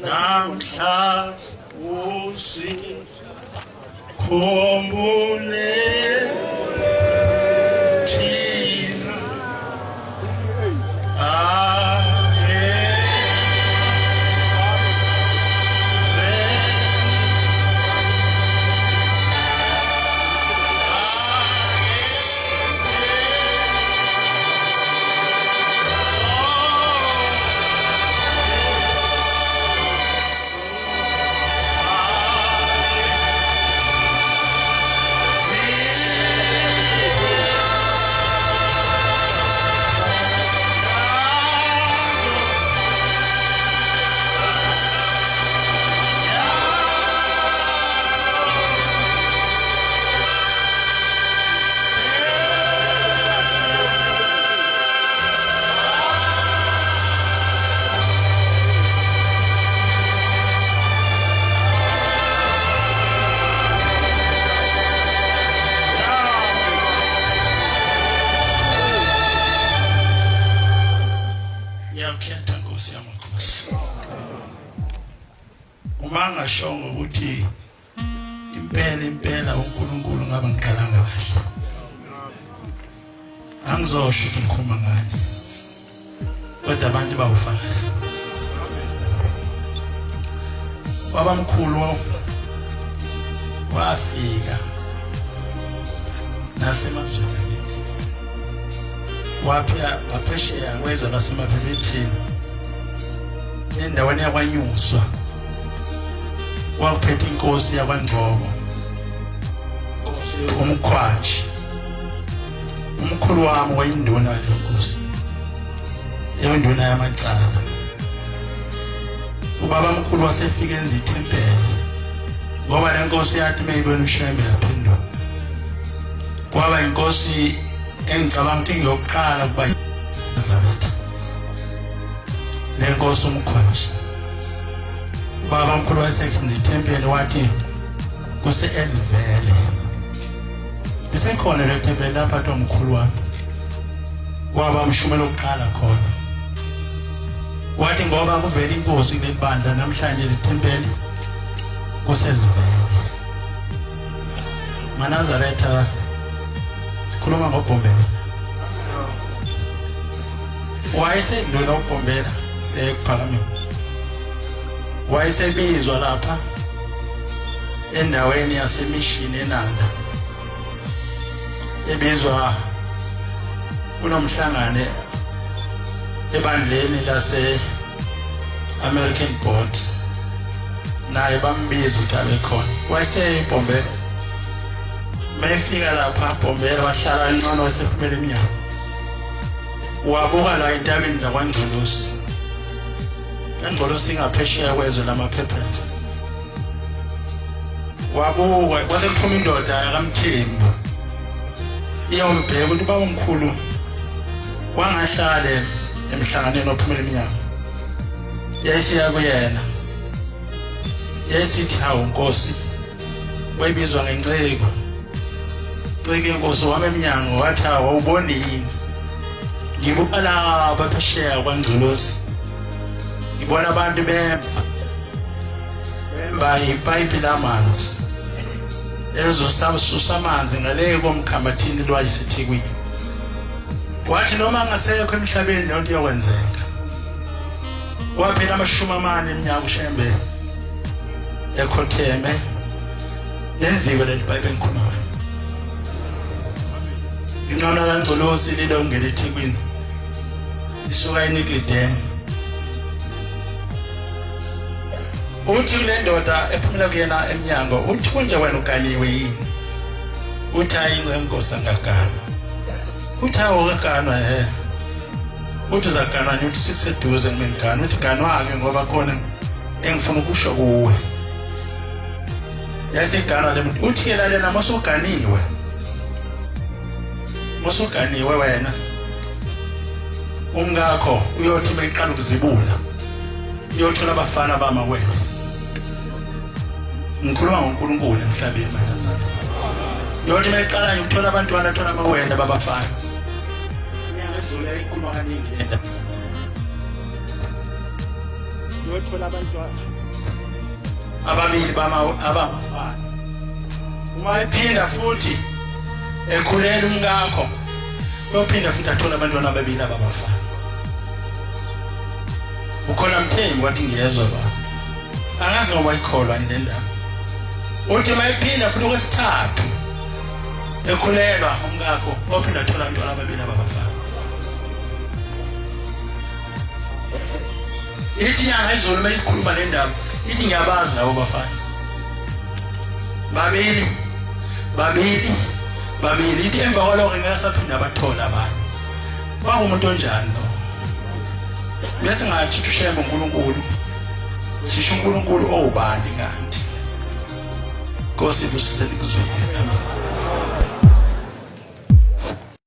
namhla usikhumbule thina shongo ukuthi impela uNkulunkulu ngaba ngiqalanga kahle angizosho ukuthi ngikhuluma ngani kodwa abantu bawufakaza babamkhulu wafika nasemazweni akithi waphya ngaphesheya kwezwe lasemaphethini endaweni yakwanyuswa wakuphethe inkosi yakwaNgcobo umkhwathi umkhulu wami wayinduna lenkosi eyinduna yamacala ubaba mkhulu wasefika enza ithempeli ngoba lenkosi yathi mayibona uShembe yaphendula kwaba inkosi engicabanga ukuthi ngiyokuqala kuba Nazareth lenkosi umkhwathi baba mkhulu wasefunza ithempeli wathi kuse ezivele isekhona le thempeli lapha tomkhulu wami waba umshumela oqala khona wathi ngoba kuvela inkosi kule bandla namhlanje le thempeli kusezivele maNazaretha sikhuluma ngobhombela wayesenduna ubhombela sekuphakamela wayesebizwa lapha endaweni yasemishini eNanda ebizwa kunomhlangane ebandleni lase American Board naye bambiza ukuthi abe khona wayesebhombela mayefika lapha bhombela wahlala inqono wasephumela eminyango wabuka la entabeni zakwaNgcolosi Ngcolosi ngaphesheya kwezwe lamaphephetha wabuka kwase kuphuma indoda yakamthembu iyombheka ukuthi baba omkhulu wangahlale emhlanganeni ophumela eminyango yayisiya kuyena yayisithi hawu Nkosi wayibizwa ngenceko ceke Nkosi wami eminyango wathi awuboni yini ngibuka la baphesheya kwaNgcolosi ngibona abantu bemba ipipe lamanzi elizosasusa amanzi ngale komkhambathini lwayisithekwini wathi noma ngasekho emhlabeni lonto iyokwenzeka waphela amashumi amane eminyaka uShembe ekhotheme lenziwe leli pipe engikhulumayo inqola kaNgcolosi lilongela ethekwini isuka eNikliden uthi kule ndoda ephumela kuyena eminyango uthi kunje wena ukaniwe yini uthi ayinwe Nkosi angakana uthi awukanwa uthi uzakanwa uthi sikuseduze ngimengana uthi kanwa-ke ngoba khona engifuna ukusho kuwe yaseganwa le muntu uthi lalela masuganiwe wena umngakho uyothi beqala ukuzibula uyothola abafana bama wena ngikhuluma ngoNkulunkulu emhlabeni manje yothi beqala ukuthola abantwana athola amawenda babafana inyanga ezule ikhuluma kaningi lenda uyothola abantwana ababili abangafani. Uma ephinda futhi ekhulela umkakho, uyophinda futhi athola abantwana ababili ababafana. Ukhona Mthembu wathi ngiyezwa ba. Angazi ngoba ikholwa indaba. Uthi mayiphinda futhi okwesithathu ekhulelwa umkakho, uyophinda athola abantwana ababili ababafana. Ithi nyanga izolo mayikhuluma le ndaba, ithi ngiyabazi labo bafana. Babili ithi emva kwalokho ngasaphinda abathola abanye. Umuntu onjani lo? Bese ngathi ushembe uNkulunkulu. Sisho uNkulunkulu owubani kanti? Nkosi busise likuzwile. Amen.